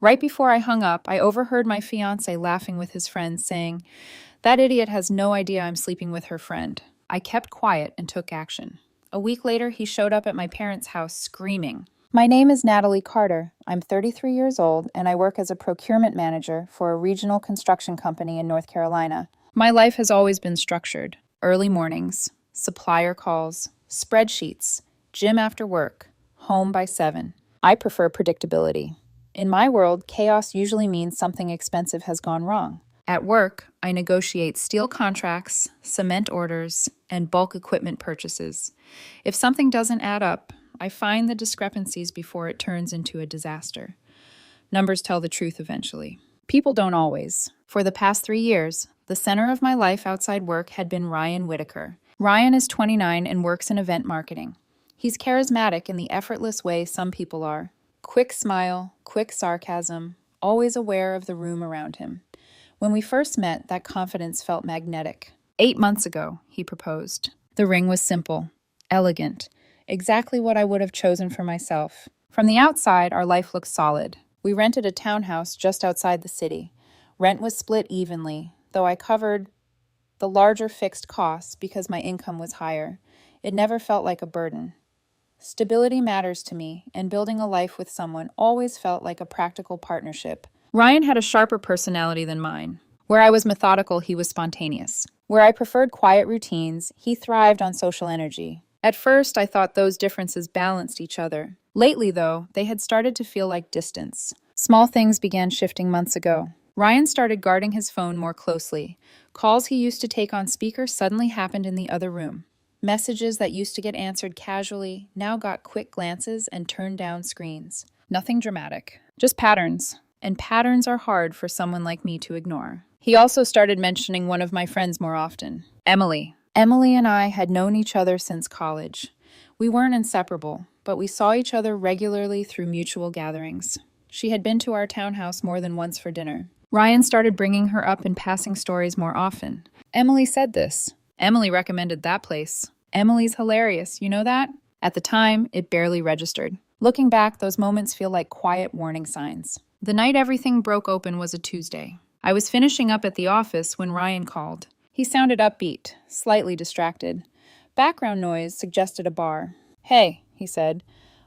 Right before I hung up, I overheard my fiancé laughing with his friends, saying, "That idiot has no idea I'm sleeping with her friend." I kept quiet and took action. A week later, he showed up at my parents' house screaming. My name is Natalie Carter. I'm 33 years old, and I work as a procurement manager for a regional construction company in North Carolina. My life has always been structured: early mornings, supplier calls, spreadsheets, gym after work, home by 7. I prefer predictability. In my world, chaos usually means something expensive has gone wrong. At work, I negotiate steel contracts, cement orders, and bulk equipment purchases. If something doesn't add up, I find the discrepancies before it turns into a disaster. Numbers tell the truth eventually. People don't always. For the past 3 years, the center of my life outside work had been Ryan Whitaker. Ryan is 29 and works in event marketing. He's charismatic in the effortless way some people are. Quick smile, quick sarcasm, always aware of the room around him. When we first met, that confidence felt magnetic. 8 months ago, he proposed. The ring was simple, elegant, exactly what I would have chosen for myself. From the outside, our life looked solid. We rented a townhouse just outside the city. Rent was split evenly, though I covered the larger fixed costs because my income was higher. It never felt like a burden. Stability matters to me, and building a life with someone always felt like a practical partnership. Ryan had a sharper personality than mine. Where I was methodical, he was spontaneous. Where I preferred quiet routines, he thrived on social energy. At first, I thought those differences balanced each other. Lately, though, they had started to feel like distance. Small things began shifting months ago. Ryan started guarding his phone more closely. Calls he used to take on speaker suddenly happened in the other room. Messages that used to get answered casually now got quick glances and turned down screens. Nothing dramatic, just patterns. And patterns are hard for someone like me to ignore. He also started mentioning one of my friends more often, Emily. Emily and I had known each other since college. We weren't inseparable, but we saw each other regularly through mutual gatherings. She had been to our townhouse more than once for dinner. Ryan started bringing her up in passing stories more often. Emily said this. Emily recommended that place. Emily's hilarious, you know that? At the time, it barely registered. Looking back, those moments feel like quiet warning signs. The night everything broke open was a Tuesday. I was finishing up at the office when Ryan called. He sounded upbeat, slightly distracted. Background noise suggested a bar. "Hey," he said,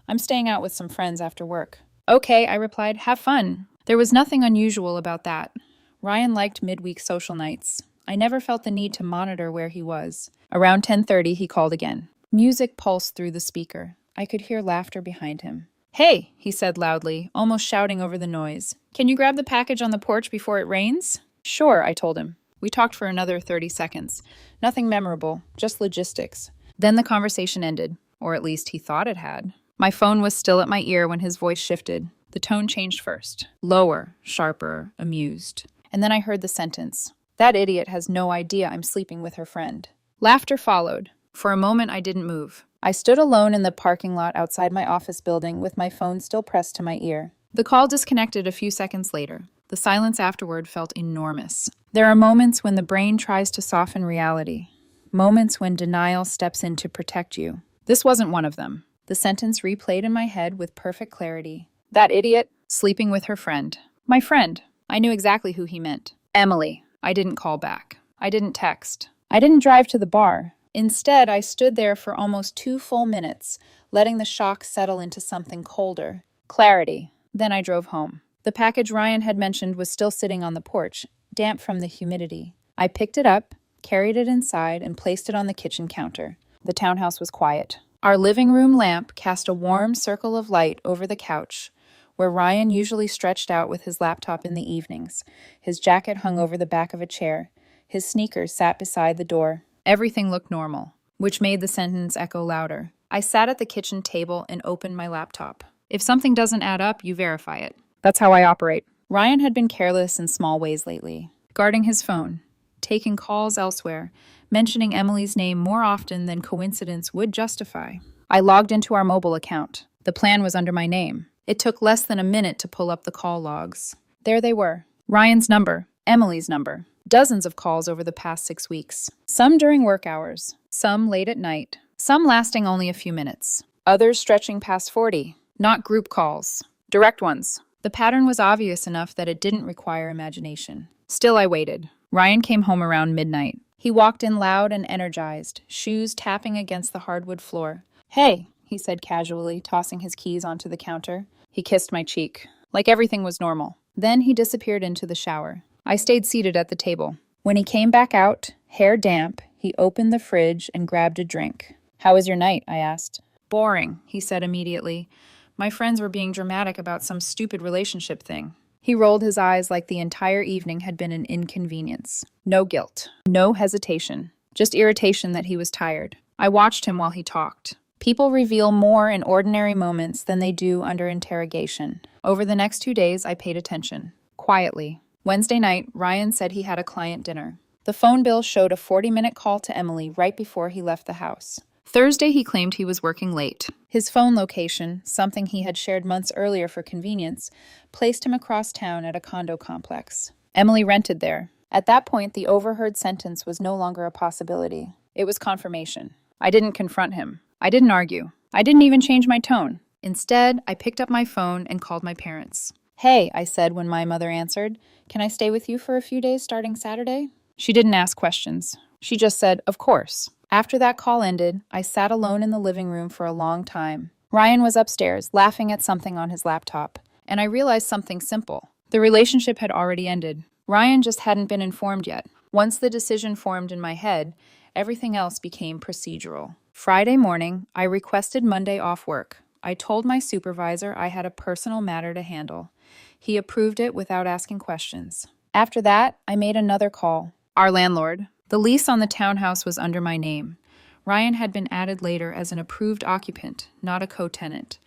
"I'm staying out with some friends after work." "Okay," I replied, "have fun." There was nothing unusual about that. Ryan liked midweek social nights. I never felt the need to monitor where he was. Around 10:30, he called again. Music pulsed through the speaker. I could hear laughter behind him. "Hey," he said loudly, almost shouting over the noise. "Can you grab the package on the porch before it rains?" "Sure," I told him. We talked for another 30 seconds. Nothing memorable, just logistics. Then the conversation ended, or at least he thought it had. My phone was still at my ear when his voice shifted. The tone changed first. Lower, sharper, amused. And then I heard the sentence, "That idiot has no idea I'm sleeping with her friend." Laughter followed. For a moment, I didn't move. I stood alone in the parking lot outside my office building with my phone still pressed to my ear. The call disconnected a few seconds later. The silence afterward felt enormous. There are moments when the brain tries to soften reality. Moments when denial steps in to protect you. This wasn't one of them. The sentence replayed in my head with perfect clarity. That idiot, sleeping with her friend. My friend. I knew exactly who he meant. Emily. I didn't call back. I didn't text. I didn't drive to the bar. Instead, I stood there for almost 2 full minutes, letting the shock settle into something colder. Clarity. Then I drove home. The package Ryan had mentioned was still sitting on the porch, damp from the humidity. I picked it up, carried it inside, and placed it on the kitchen counter. The townhouse was quiet. Our living room lamp cast a warm circle of light over the couch, where Ryan usually stretched out with his laptop in the evenings. His jacket hung over the back of a chair. His sneakers sat beside the door. Everything looked normal, which made the sentence echo louder. I sat at the kitchen table and opened my laptop. If something doesn't add up, you verify it. That's how I operate. Ryan had been careless in small ways lately, guarding his phone, taking calls elsewhere, mentioning Emily's name more often than coincidence would justify. I logged into our mobile account. The plan was under my name. It took less than a minute to pull up the call logs. There they were. Ryan's number, Emily's number. Dozens of calls over the past 6 weeks. Some during work hours, some late at night, some lasting only a few minutes. Others stretching past 40. Not group calls, direct ones. The pattern was obvious enough that it didn't require imagination. Still, I waited. Ryan came home around midnight. He walked in loud and energized, shoes tapping against the hardwood floor. "Hey," he said casually, tossing his keys onto the counter. He kissed my cheek, like everything was normal. Then he disappeared into the shower. I stayed seated at the table. When he came back out, hair damp, he opened the fridge and grabbed a drink. "How was your night?" I asked. "Boring," he said immediately. "My friends were being dramatic about some stupid relationship thing." He rolled his eyes like the entire evening had been an inconvenience. No guilt, no hesitation, just irritation that he was tired. I watched him while he talked. People reveal more in ordinary moments than they do under interrogation. Over the next 2 days, I paid attention. Quietly. Wednesday night, Ryan said he had a client dinner. The phone bill showed a 40-minute call to Emily right before he left the house. Thursday, he claimed he was working late. His phone location, something he had shared months earlier for convenience, placed him across town at a condo complex. Emily rented there. At that point, the overheard sentence was no longer a possibility. It was confirmation. I didn't confront him. I didn't argue. I didn't even change my tone. Instead, I picked up my phone and called my parents. "Hey," I said when my mother answered, "can I stay with you for a few days starting Saturday?" She didn't ask questions. She just said, "Of course." After that call ended, I sat alone in the living room for a long time. Ryan was upstairs, laughing at something on his laptop, and I realized something simple. The relationship had already ended. Ryan just hadn't been informed yet. Once the decision formed in my head, everything else became procedural. Friday morning, I requested Monday off work. I told my supervisor I had a personal matter to handle. He approved it without asking questions. After that, I made another call. Our landlord. The lease on the townhouse was under my name. Ryan had been added later as an approved occupant, not a co-tenant.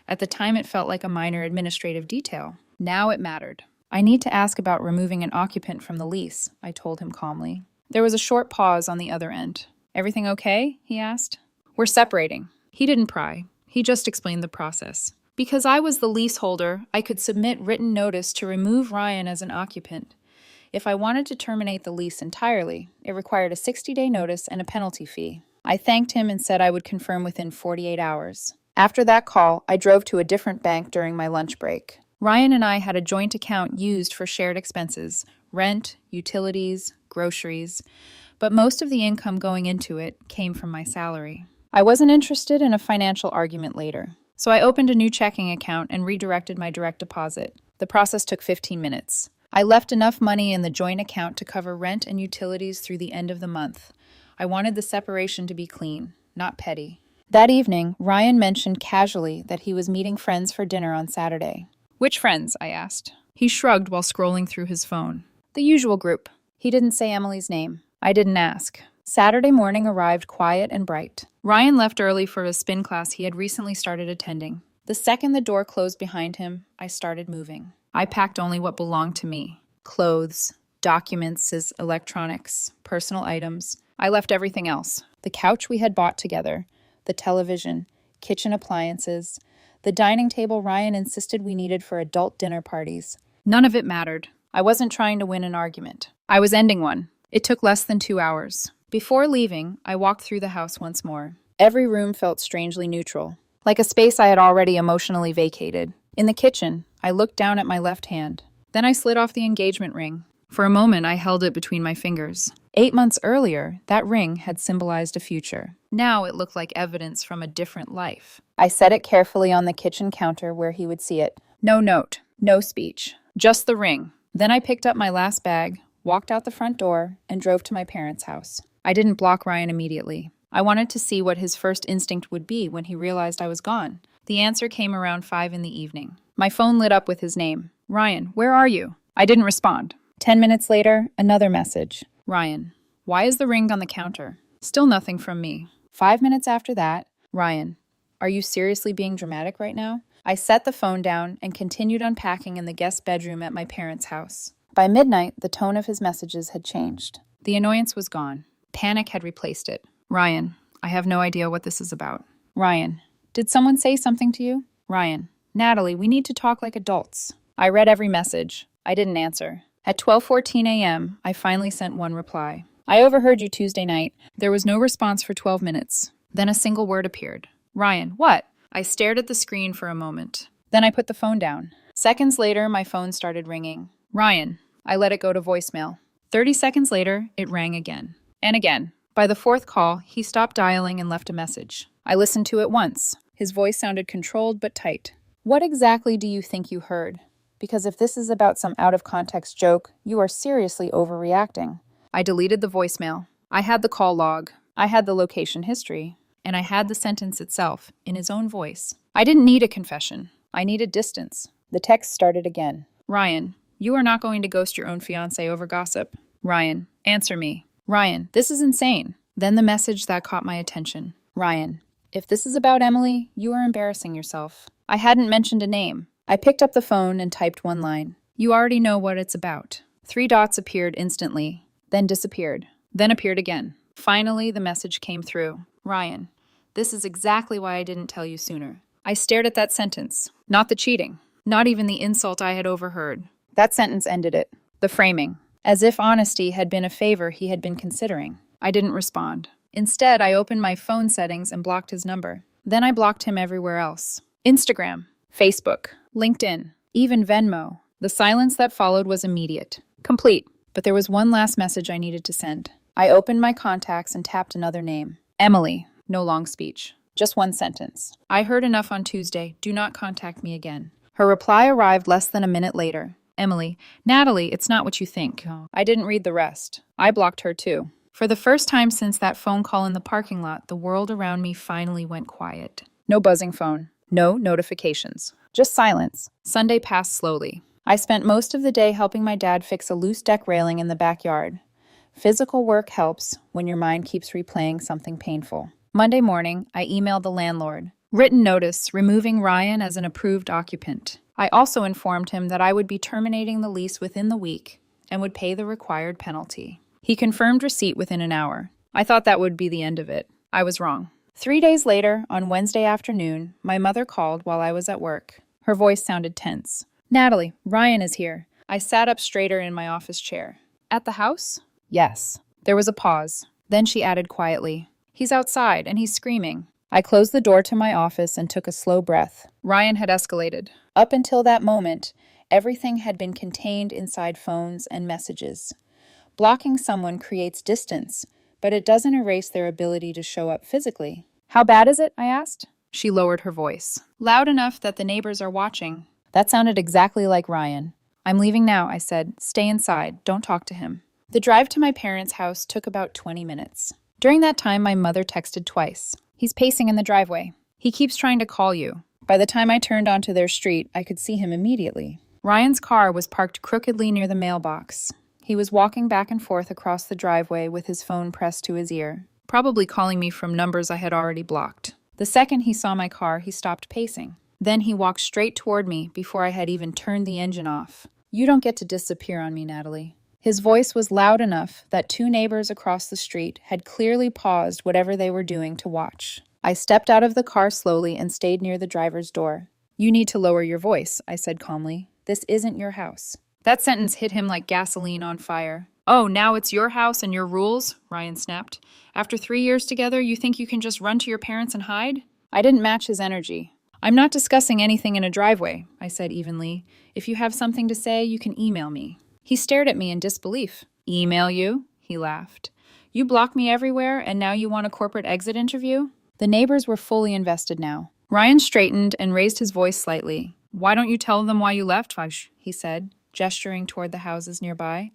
At the time, it felt like a minor administrative detail. Now it mattered. "I need to ask about removing an occupant from the lease," I told him calmly. There was a short pause on the other end. "Everything okay?" he asked. "We're separating." He didn't pry. He just explained the process. Because I was the leaseholder, I could submit written notice to remove Ryan as an occupant. If I wanted to terminate the lease entirely, it required a 60-day notice and a penalty fee. I thanked him and said I would confirm within 48 hours. After that call, I drove to a different bank during my lunch break. Ryan and I had a joint account used for shared expenses, rent, utilities, groceries, but most of the income going into it came from my salary. I wasn't interested in a financial argument later, so I opened a new checking account and redirected my direct deposit. The process took 15 minutes. I left enough money in the joint account to cover rent and utilities through the end of the month. I wanted the separation to be clean, not petty. That evening, Ryan mentioned casually that he was meeting friends for dinner on Saturday. "Which friends?" I asked. He shrugged while scrolling through his phone. "The usual group." He didn't say Emily's name. I didn't ask. Saturday morning arrived quiet and bright. Ryan left early for a spin class he had recently started attending. The second the door closed behind him, I started moving. I packed only what belonged to me. Clothes, documents, electronics, personal items. I left everything else. The couch we had bought together, the television, kitchen appliances, the dining table Ryan insisted we needed for adult dinner parties. None of it mattered. I wasn't trying to win an argument. I was ending one. It took less than 2 hours. Before leaving, I walked through the house once more. Every room felt strangely neutral, like a space I had already emotionally vacated. In the kitchen, I looked down at my left hand. Then I slid off the engagement ring. For a moment, I held it between my fingers. 8 months earlier, that ring had symbolized a future. Now it looked like evidence from a different life. I set it carefully on the kitchen counter where he would see it. No note, no speech, just the ring. Then I picked up my last bag, walked out the front door, and drove to my parents' house. I didn't block Ryan immediately. I wanted to see what his first instinct would be when he realized I was gone. The answer came around 5 in the evening. My phone lit up with his name. "Ryan, where are you?" I didn't respond. 10 minutes later, another message. "Ryan, why is the ring on the counter?" Still nothing from me. 5 minutes after that, "Ryan, are you seriously being dramatic right now?" I set the phone down and continued unpacking in the guest bedroom at my parents' house. By midnight, the tone of his messages had changed. The annoyance was gone. Panic had replaced it. "Ryan, I have no idea what this is about." "Ryan, did someone say something to you?" "Ryan, Natalie, we need to talk like adults." I read every message. I didn't answer. At 12:14 a.m., I finally sent one reply. "I overheard you Tuesday night." There was no response for 12 minutes. Then a single word appeared. "Ryan, what?" I stared at the screen for a moment. Then I put the phone down. Seconds later, my phone started ringing. Ryan. I let it go to voicemail. 30 seconds later, it rang again. And again. By the fourth call, he stopped dialing and left a message. I listened to it once. His voice sounded controlled but tight. What exactly do you think you heard? Because if this is about some out-of-context joke, you are seriously overreacting. I deleted the voicemail. I had the call log. I had the location history. And I had the sentence itself, in his own voice. I didn't need a confession. I needed distance. The text started again. Ryan, you are not going to ghost your own fiancé over gossip. Ryan, answer me. Ryan, this is insane. Then the message that caught my attention. Ryan, if this is about Emily, you are embarrassing yourself. I hadn't mentioned a name. I picked up the phone and typed one line. You already know what it's about. 3 dots appeared instantly, then disappeared, then appeared again. Finally, the message came through. Ryan, this is exactly why I didn't tell you sooner. I stared at that sentence. Not the cheating. Not even the insult I had overheard. That sentence ended it. The framing. As if honesty had been a favor he had been considering. I didn't respond. Instead, I opened my phone settings and blocked his number. Then I blocked him everywhere else. Instagram, Facebook, LinkedIn, even Venmo. The silence that followed was immediate. Complete. But there was one last message I needed to send. I opened my contacts and tapped another name. Emily. No long speech. Just one sentence. I heard enough on Tuesday. Do not contact me again. Her reply arrived less than a minute later. Emily, Natalie, it's not what you think. I didn't read the rest. I blocked her too. For the first time since that phone call in the parking lot, the world around me finally went quiet. No buzzing phone. No notifications. Just silence. Sunday passed slowly. I spent most of the day helping my dad fix a loose deck railing in the backyard. Physical work helps when your mind keeps replaying something painful. Monday morning, I emailed the landlord. Written notice removing Ryan as an approved occupant. I also informed him that I would be terminating the lease within the week and would pay the required penalty. He confirmed receipt within an hour. I thought that would be the end of it. I was wrong. 3 days later, on Wednesday afternoon, my mother called while I was at work. Her voice sounded tense. Natalie, Ryan is here. I sat up straighter in my office chair. At the house? Yes. There was a pause. Then she added quietly, He's outside and he's screaming. I closed the door to my office and took a slow breath. Ryan had escalated. Up until that moment, everything had been contained inside phones and messages. Blocking someone creates distance, but it doesn't erase their ability to show up physically. How bad is it? I asked. She lowered her voice. Loud enough that the neighbors are watching. That sounded exactly like Ryan. I'm leaving now, I said. Stay inside. Don't talk to him. The drive to my parents' house took about 20 minutes. During that time, my mother texted twice. He's pacing in the driveway. He keeps trying to call you. By the time I turned onto their street, I could see him immediately. Ryan's car was parked crookedly near the mailbox. He was walking back and forth across the driveway with his phone pressed to his ear, probably calling me from numbers I had already blocked. The second he saw my car, he stopped pacing. Then he walked straight toward me before I had even turned the engine off. You don't get to disappear on me, Natalie. His voice was loud enough that 2 neighbors across the street had clearly paused whatever they were doing to watch. I stepped out of the car slowly and stayed near the driver's door. You need to lower your voice, I said calmly. This isn't your house. That sentence hit him like gasoline on fire. Oh, now it's your house and your rules? Ryan snapped. After 3 years together, you think you can just run to your parents and hide? I didn't match his energy. I'm not discussing anything in a driveway, I said evenly. If you have something to say, you can email me. He stared at me in disbelief. Email you? He laughed. You block me everywhere, and now you want a corporate exit interview? The neighbors were fully invested now. Ryan straightened and raised his voice slightly. Why don't you tell them why you left, he said, gesturing toward the houses nearby.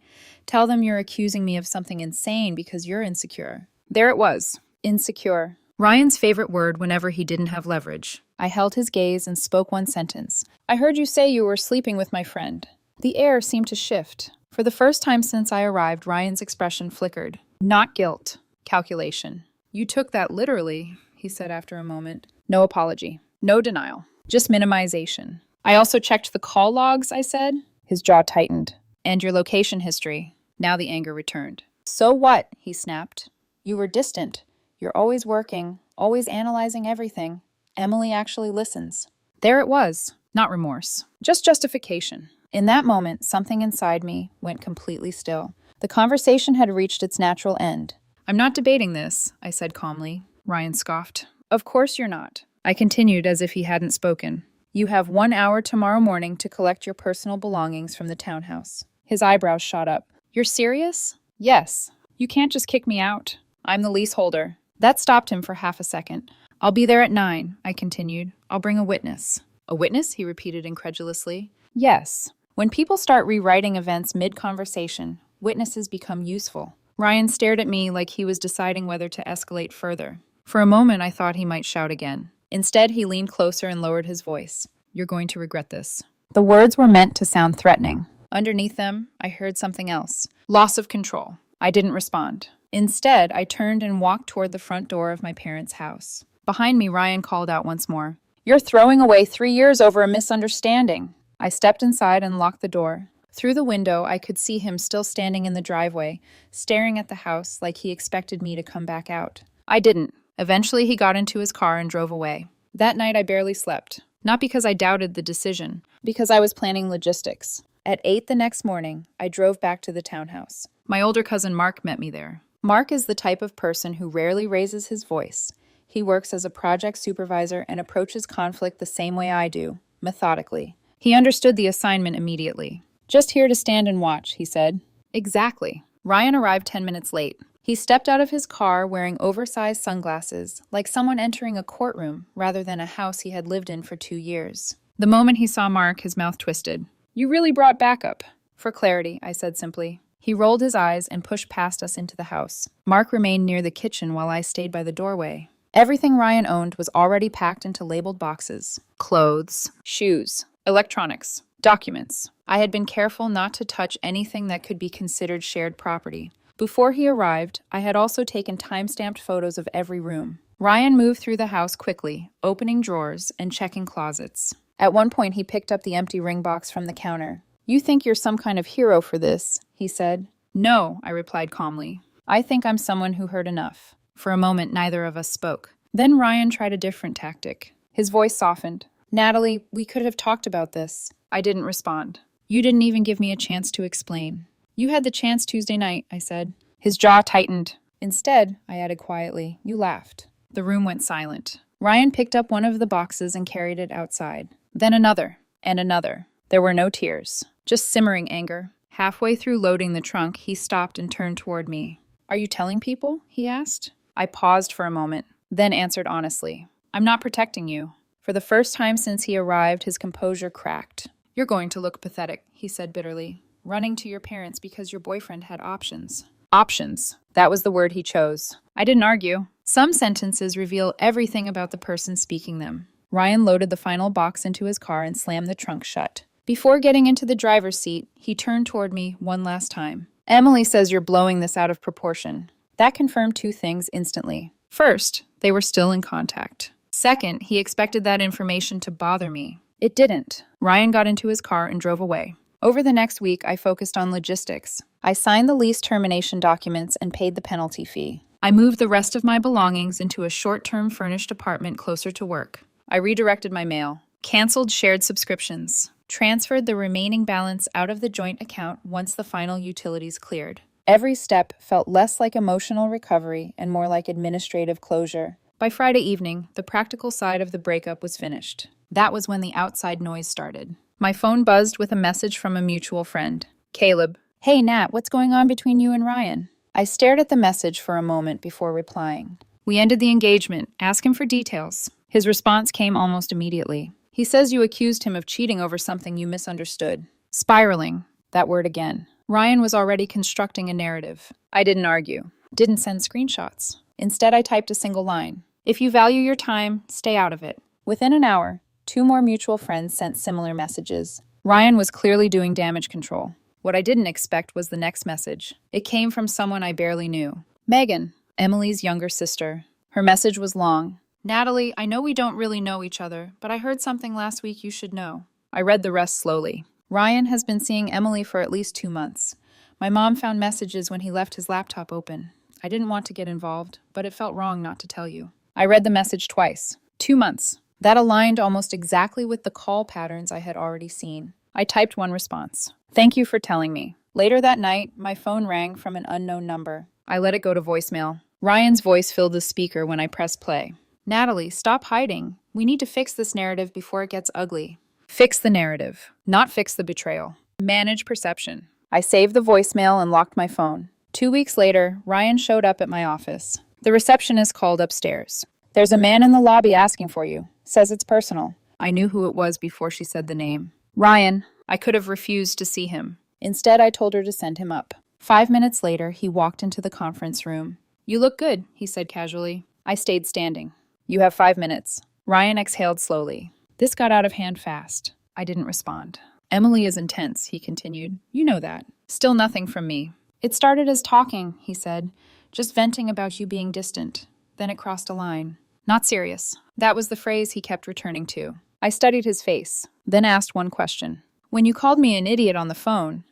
Tell them you're accusing me of something insane because you're insecure. There it was. Insecure. Ryan's favorite word whenever he didn't have leverage. I held his gaze and spoke one sentence. I heard you say you were sleeping with my friend. The air seemed to shift. For the first time since I arrived, Ryan's expression flickered. Not guilt. Calculation. You took that literally, he said after a moment. No apology. No denial. Just minimization. I also checked the call logs, I said. His jaw tightened. And your location history. Now the anger returned. So what? He snapped. You were distant. You're always working, always analyzing everything. Emily actually listens. There it was. Not remorse. Just justification. In that moment, something inside me went completely still. The conversation had reached its natural end. I'm not debating this, I said calmly. Ryan scoffed. Of course you're not. I continued as if he hadn't spoken. You have 1 hour tomorrow morning to collect your personal belongings from the townhouse. His eyebrows shot up. You're serious? Yes. You can't just kick me out. I'm the leaseholder. That stopped him for half a second. I'll be there at 9, I continued. I'll bring a witness. A witness? He repeated incredulously. Yes. When people start rewriting events mid-conversation, witnesses become useful. Ryan stared at me like he was deciding whether to escalate further. For a moment, I thought he might shout again. Instead, he leaned closer and lowered his voice. You're going to regret this. The words were meant to sound threatening. Underneath them, I heard something else. Loss of control. I didn't respond. Instead, I turned and walked toward the front door of my parents' house. Behind me, Ryan called out once more. You're throwing away 3 years over a misunderstanding. I stepped inside and locked the door. Through the window, I could see him still standing in the driveway, staring at the house like he expected me to come back out. I didn't. Eventually, he got into his car and drove away. That night, I barely slept. Not because I doubted the decision, because I was planning logistics. At 8 the next morning, I drove back to the townhouse. My older cousin Mark met me there. Mark is the type of person who rarely raises his voice. He works as a project supervisor and approaches conflict the same way I do, methodically. He understood the assignment immediately. Just here to stand and watch, he said. Exactly. Ryan arrived 10 minutes late. He stepped out of his car wearing oversized sunglasses, like someone entering a courtroom rather than a house he had lived in for 2 years. The moment he saw Mark, his mouth twisted. You really brought backup. For clarity, I said simply. He rolled his eyes and pushed past us into the house. Mark remained near the kitchen while I stayed by the doorway. Everything Ryan owned was already packed into labeled boxes. Clothes, shoes, electronics, documents. I had been careful not to touch anything that could be considered shared property. Before he arrived, I had also taken time-stamped photos of every room. Ryan moved through the house quickly, opening drawers and checking closets. At one point, he picked up the empty ring box from the counter. You think you're some kind of hero for this, he said. No, I replied calmly. I think I'm someone who heard enough. For a moment, neither of us spoke. Then Ryan tried a different tactic. His voice softened. Natalie, we could have talked about this. I didn't respond. You didn't even give me a chance to explain. You had the chance Tuesday night, I said. His jaw tightened. Instead, I added quietly, you laughed. The room went silent. Ryan picked up one of the boxes and carried it outside. Then another, and another. There were no tears, just simmering anger. Halfway through loading the trunk, he stopped and turned toward me. Are you telling people? He asked. I paused for a moment, then answered honestly. I'm not protecting you. For the first time since he arrived, his composure cracked. You're going to look pathetic, he said bitterly. Running to your parents because your boyfriend had options. Options. That was the word he chose. I didn't argue. Some sentences reveal everything about the person speaking them. Ryan loaded the final box into his car and slammed the trunk shut. Before getting into the driver's seat, he turned toward me one last time. Emily says you're blowing this out of proportion. That confirmed 2 things instantly. First, they were still in contact. Second, he expected that information to bother me. It didn't. Ryan got into his car and drove away. Over the next week, I focused on logistics. I signed the lease termination documents and paid the penalty fee. I moved the rest of my belongings into a short-term furnished apartment closer to work. I redirected my mail, canceled shared subscriptions, transferred the remaining balance out of the joint account once the final utilities cleared. Every step felt less like emotional recovery and more like administrative closure. By Friday evening, the practical side of the breakup was finished. That was when the outside noise started. My phone buzzed with a message from a mutual friend. Caleb. Hey Nat, what's going on between you and Ryan? I stared at the message for a moment before replying. We ended the engagement. Ask him for details. His response came almost immediately. He says you accused him of cheating over something you misunderstood. Spiraling. That word again. Ryan was already constructing a narrative. I didn't argue. Didn't send screenshots. Instead, I typed a single line. If you value your time, stay out of it. Within an hour, 2 more mutual friends sent similar messages. Ryan was clearly doing damage control. What I didn't expect was the next message. It came from someone I barely knew. Megan, Emily's younger sister. Her message was long. Natalie, I know we don't really know each other, but I heard something last week you should know. I read the rest slowly. Ryan has been seeing Emily for at least 2 months. My mom found messages when he left his laptop open. I didn't want to get involved, but it felt wrong not to tell you. I read the message twice. 2 months. That aligned almost exactly with the call patterns I had already seen. I typed one response. Thank you for telling me. Later that night, my phone rang from an unknown number. I let it go to voicemail. Ryan's voice filled the speaker when I pressed play. Natalie, stop hiding. We need to fix this narrative before it gets ugly. Fix the narrative, not fix the betrayal. Manage perception. I saved the voicemail and locked my phone. 2 weeks later, Ryan showed up at my office. The receptionist called upstairs. There's a man in the lobby asking for you. Says it's personal. I knew who it was before she said the name. Ryan. I could have refused to see him. Instead, I told her to send him up. 5 minutes later, he walked into the conference room. You look good, he said casually. I stayed standing. You have 5 minutes. Ryan exhaled slowly. This got out of hand fast. I didn't respond. Emily is intense, he continued. You know that. Still nothing from me. It started as talking, he said. Just venting about you being distant. Then it crossed a line. Not serious. That was the phrase he kept returning to. I studied his face, then asked one question. When you called me an idiot on the phone,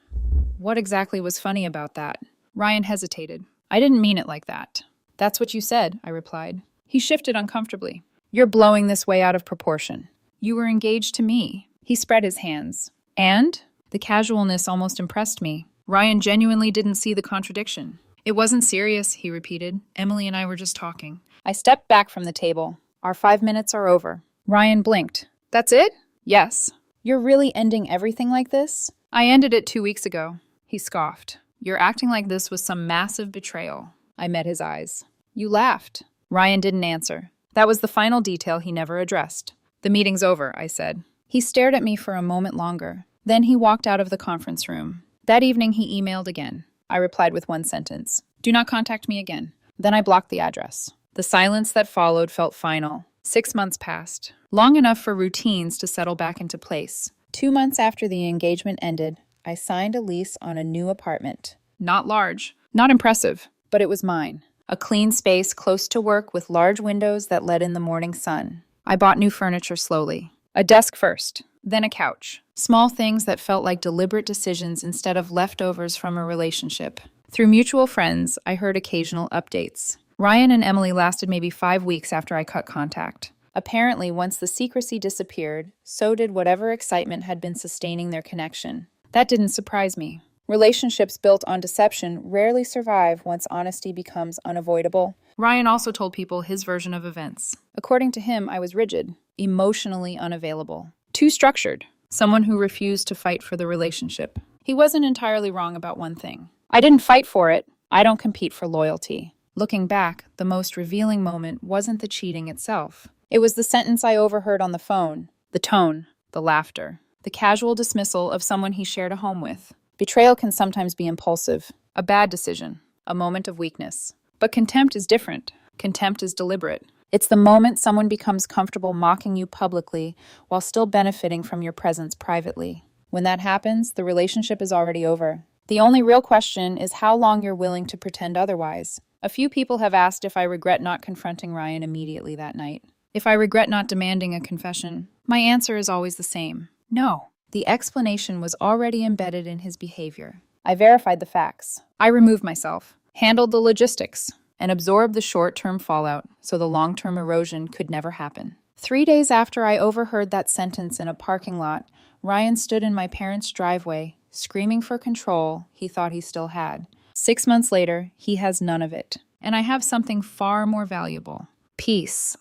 what exactly was funny about that? Ryan hesitated. I didn't mean it like that. That's what you said, I replied. He shifted uncomfortably. You're blowing this way out of proportion. You were engaged to me. He spread his hands. And? The casualness almost impressed me. Ryan genuinely didn't see the contradiction. It wasn't serious, he repeated. Emily and I were just talking. I stepped back from the table. Our 5 minutes are over. Ryan blinked. That's it? Yes. You're really ending everything like this? I ended it 2 weeks ago. He scoffed. You're acting like this was some massive betrayal. I met his eyes. You laughed. Ryan didn't answer. That was the final detail he never addressed. The meeting's over, I said. He stared at me for a moment longer. Then he walked out of the conference room. That evening he emailed again. I replied with one sentence. Do not contact me again. Then I blocked the address. The silence that followed felt final. 6 months passed. Long enough for routines to settle back into place. 2 months after the engagement ended, I signed a lease on a new apartment. Not large, not impressive, but it was mine. A clean space close to work with large windows that let in the morning sun. I bought new furniture slowly. A desk first, then a couch. Small things that felt like deliberate decisions instead of leftovers from a relationship. Through mutual friends, I heard occasional updates. Ryan and Emily lasted maybe 5 weeks after I cut contact. Apparently, once the secrecy disappeared, so did whatever excitement had been sustaining their connection. That didn't surprise me. Relationships built on deception rarely survive once honesty becomes unavoidable. Ryan also told people his version of events. According to him, I was rigid, emotionally unavailable, too structured, someone who refused to fight for the relationship. He wasn't entirely wrong about one thing. I didn't fight for it. I don't compete for loyalty. Looking back, the most revealing moment wasn't the cheating itself. It was the sentence I overheard on the phone, the tone, the laughter, the casual dismissal of someone he shared a home with. Betrayal can sometimes be impulsive, a bad decision, a moment of weakness. But contempt is different. Contempt is deliberate. It's the moment someone becomes comfortable mocking you publicly while still benefiting from your presence privately. When that happens, the relationship is already over. The only real question is how long you're willing to pretend otherwise. A few people have asked if I regret not confronting Ryan immediately that night. If I regret not demanding a confession, my answer is always the same. No. The explanation was already embedded in his behavior. I verified the facts. I removed myself, handled the logistics, and absorbed the short-term fallout so the long-term erosion could never happen. 3 days after I overheard that sentence in a parking lot, Ryan stood in my parents' driveway, screaming for control he thought he still had. 6 months later, he has none of it. And I have something far more valuable. Peace.